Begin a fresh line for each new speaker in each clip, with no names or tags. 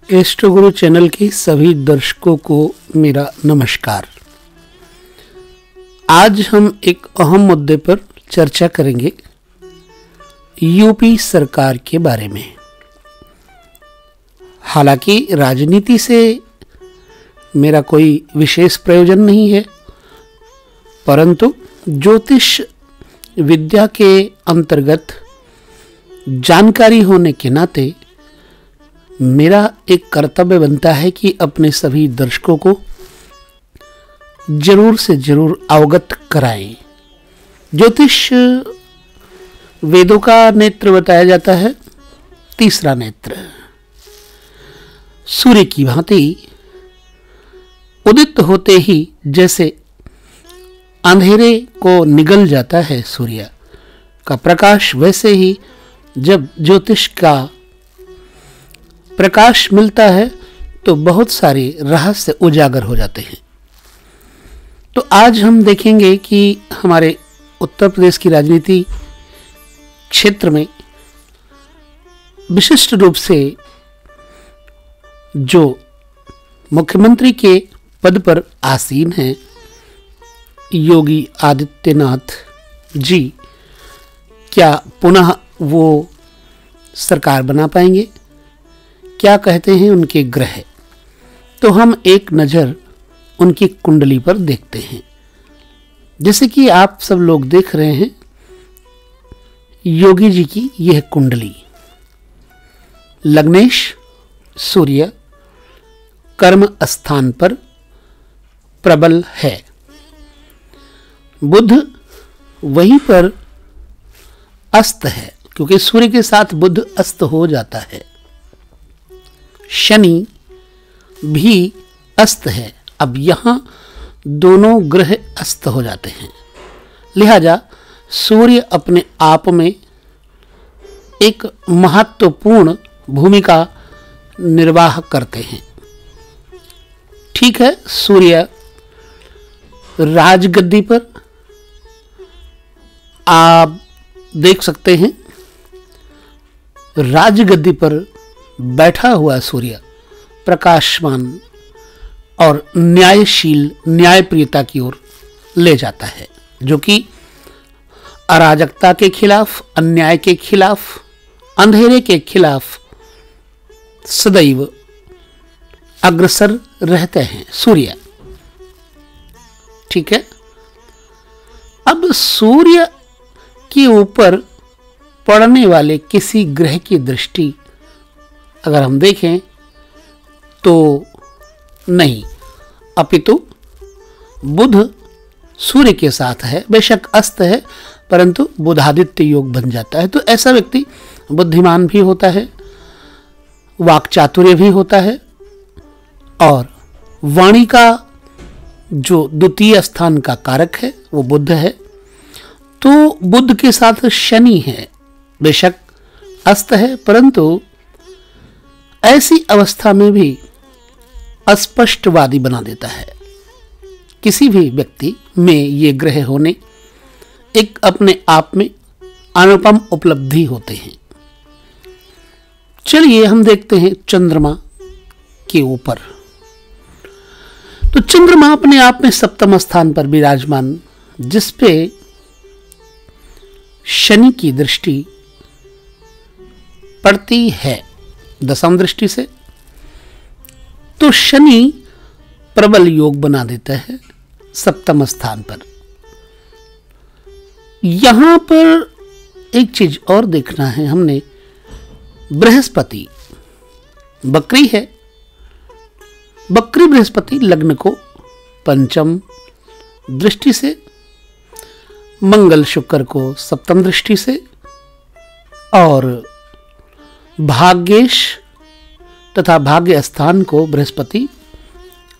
Astro गुरु channel के सभी दर्शकों को मेरा नमस्कार। आज हम एक अहम मुद्दे पर चर्चा करेंगे, यूपी सरकार के बारे में। हालांकि राजनीति से मेरा कोई विशेष प्रयोजन नहीं है, परंतु ज्योतिष विद्या के अंतर्गत जानकारी होने के नाते मेरा एक कर्तव्य बनता है कि अपने सभी दर्शकों को जरूर से जरूर अवगत कराएं। ज्योतिष वेदों का नेत्र बताया जाता है, तीसरा नेत्र। सूर्य की भांति उदित होते ही जैसे अंधेरे को निगल जाता है सूर्य का प्रकाश, वैसे ही जब ज्योतिष का प्रकाश मिलता है तो बहुत सारे रहस्य उजागर हो जाते हैं। तो आज हम देखेंगे कि हमारे उत्तर प्रदेश की राजनीति क्षेत्र में विशिष्ट रूप से जो मुख्यमंत्री के पद पर आसीन हैं योगी आदित्यनाथ जी, क्या पुनः वो सरकार बना पाएंगे? क्या कहते हैं उनके ग्रह? तो हम एक नज़र उनकी कुंडली पर देखते हैं। जैसे कि आप सब लोग देख रहे हैं योगी जी की यह कुंडली। लग्नेश सूर्य कर्म स्थान पर प्रबल है, बुध वहीं पर अस्त है, क्योंकि सूर्य के साथ बुध अस्त हो जाता है। शनि भी अस्त है। अब यहां दोनों ग्रह अस्त हो जाते हैं, लिहाजा सूर्य अपने आप में एक महत्वपूर्ण भूमिका निर्वाह करते हैं। ठीक है, सूर्य राजगद्दी पर आप देख सकते हैं, राजगद्दी पर बैठा हुआ सूर्य प्रकाशमान और न्यायशील न्यायप्रियता की ओर ले जाता है, जो कि अराजकता के खिलाफ, अन्याय के खिलाफ, अंधेरे के खिलाफ सदैव अग्रसर रहते हैं सूर्य। ठीक है, अब सूर्य के ऊपर पड़ने वाले किसी ग्रह की दृष्टि अगर हम देखें तो नहीं, अपितु बुध सूर्य के साथ है, बेशक अस्त है परंतु बुधादित्य योग बन जाता है। तो ऐसा व्यक्ति बुद्धिमान भी होता है, वाक्चातुर्य भी होता है, और वाणी का जो द्वितीय स्थान का कारक है वो बुध है। तो बुध के साथ शनि है, बेशक अस्त है परंतु ऐसी अवस्था में भी अस्पष्टवादी बना देता है। किसी भी व्यक्ति में ये ग्रह होने एक अपने आप में अनुपम उपलब्धि होते हैं। चलिए हम देखते हैं चंद्रमा के ऊपर। तो चंद्रमा अपने आप में सप्तम स्थान पर विराजमान, जिस पे शनि की दृष्टि पड़ती है दशम दृष्टि से, तो शनि प्रबल योग बना देता है सप्तम स्थान पर। यहां पर एक चीज और देखना है हमने, बृहस्पति बकरी है, बकरी बृहस्पति लग्न को पंचम दृष्टि से, मंगल शुक्र को सप्तम दृष्टि से, और भाग्येश तथा भाग्य स्थान को बृहस्पति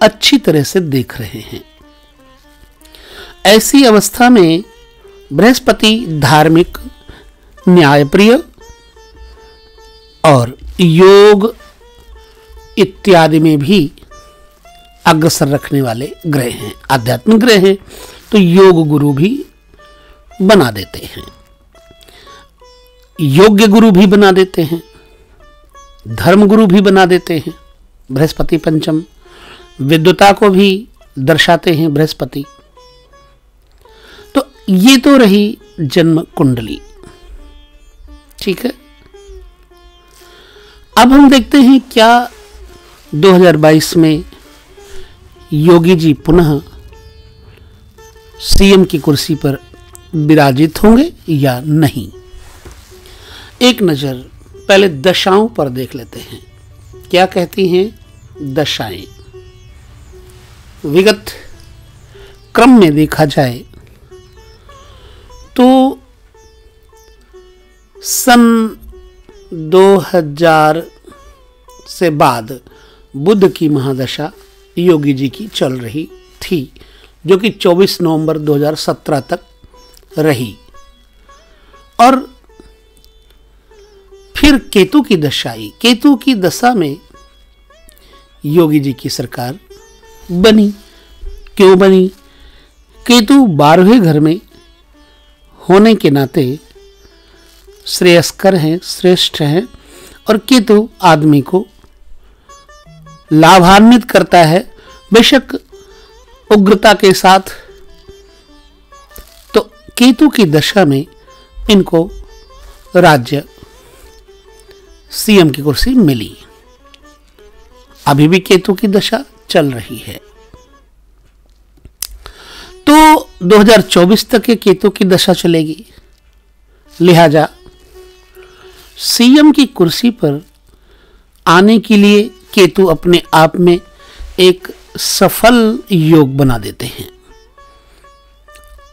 अच्छी तरह से देख रहे हैं। ऐसी अवस्था में बृहस्पति धार्मिक, न्यायप्रिय और योग इत्यादि में भी अग्रसर रखने वाले ग्रह हैं, आध्यात्मिक ग्रह हैं। तो योग गुरु भी बना देते हैं, योग्य गुरु भी बना देते हैं, धर्म गुरु भी बना देते हैं। बृहस्पति पंचम, विद्वता को भी दर्शाते हैं बृहस्पति। तो ये तो रही जन्म कुंडली, ठीक है। अब हम देखते हैं क्या 2022 में योगी जी पुनः सीएम की कुर्सी पर विराजित होंगे या नहीं। एक नजर पहले दशाओं पर देख लेते हैं, क्या कहती हैं दशाएं। विगत क्रम में देखा जाए तो सन 2000 से बाद बुध की महादशा योगी जी की चल रही थी, जो कि 24 नवंबर 2017 तक रही। और फिर केतु की दशा आई। केतु की दशा में योगी जी की सरकार बनी। क्यों बनी? केतु 12वें घर में होने के नाते श्रेयस्कर हैं, श्रेष्ठ हैं, और केतु आदमी को लाभान्वित करता है, बेशक उग्रता के साथ। तो केतु की दशा में इनको राज्य सीएम की कुर्सी मिली। अभी भी केतु की दशा चल रही है। तो 2024 तक ये केतु की दशा चलेगी। लिहाजा सीएम की कुर्सी पर आने के लिए केतु अपने आप में एक सफल योग बना देते हैं।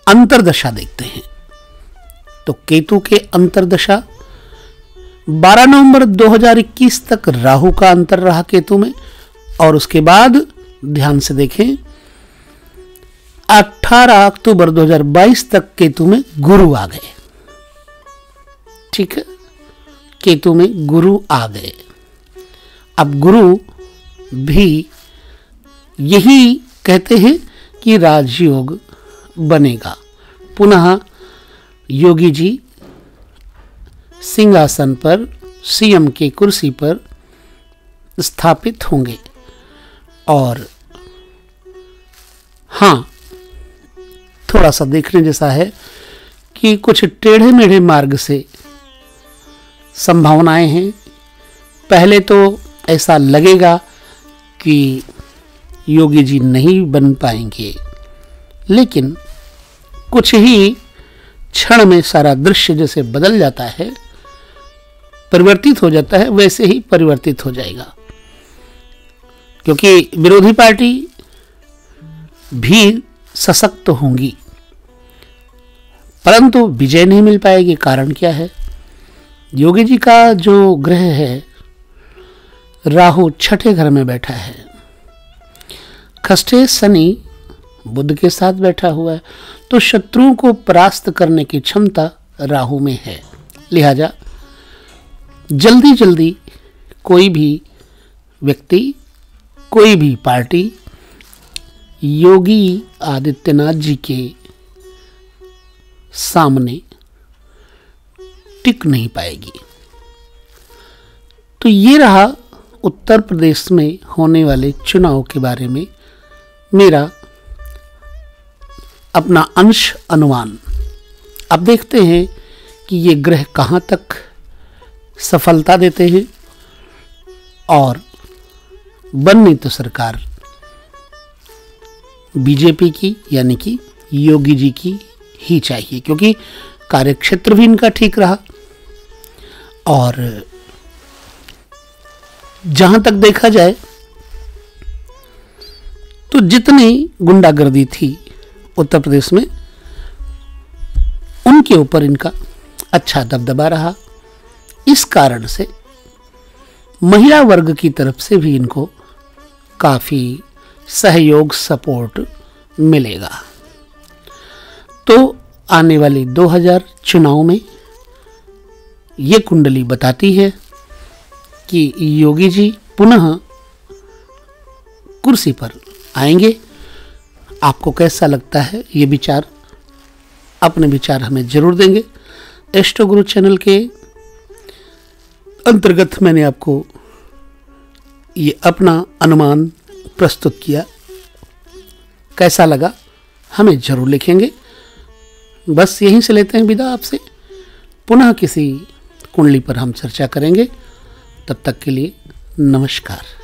अंतरदशा देखते हैं तो केतु के अंतरदशा 12 नवंबर 2021 तक राहु का अंतर रहा केतु में, और उसके बाद ध्यान से देखें 18 अक्टूबर 2022 तक केतु में गुरु आ गए। ठीक है, केतु में गुरु आ गए। अब गुरु भी यही कहते हैं कि राजयोग बनेगा। पुनः योगी जी सिंहासन पर, सीएम की कुर्सी पर स्थापित होंगे। और हाँ, थोड़ा सा देखने जैसा है कि कुछ टेढ़े मेढ़े मार्ग से संभावनाएं हैं। पहले तो ऐसा लगेगा कि योगी जी नहीं बन पाएंगे, लेकिन कुछ ही क्षण में सारा दृश्य जैसे बदल जाता है, परिवर्तित हो जाता है, वैसे ही परिवर्तित हो जाएगा। क्योंकि विरोधी पार्टी भी सशक्त होंगी, परंतु विजय नहीं मिल पाएगी। कारण क्या है? योगी जी का जो ग्रह है राहु 6ठे घर में बैठा है, खष्टे शनि बुध के साथ बैठा हुआ है, तो शत्रुओं को परास्त करने की क्षमता राहु में है। लिहाजा जल्दी जल्दी कोई भी व्यक्ति, कोई भी पार्टी योगी आदित्यनाथ जी के सामने टिक नहीं पाएगी। तो ये रहा उत्तर प्रदेश में होने वाले चुनाव के बारे में मेरा अपना अंश अनुमान। अब देखते हैं कि ये ग्रह कहां तक सफलता देते हैं, और बननी तो सरकार बीजेपी की यानी कि योगी जी की ही चाहिए, क्योंकि कार्यक्षेत्र भी इनका ठीक रहा। और जहां तक देखा जाए तो जितनी गुंडागर्दी थी उत्तर प्रदेश में, उनके ऊपर इनका अच्छा दबदबा रहा। इस कारण से महिला वर्ग की तरफ से भी इनको काफी सहयोग, सपोर्ट मिलेगा। तो आने वाले 2000 चुनाव में ये कुंडली बताती है कि योगी जी पुनः कुर्सी पर आएंगे। आपको कैसा लगता है ये विचार? अपने विचार हमें जरूर देंगे। एस्ट्रो गुरु चैनल के अंतर्गत मैंने आपको ये अपना अनुमान प्रस्तुत किया। कैसा लगा हमें जरूर लिखेंगे। बस यहीं से लेते हैं विदा आपसे। पुनः किसी कुंडली पर हम चर्चा करेंगे। तब तक के लिए नमस्कार।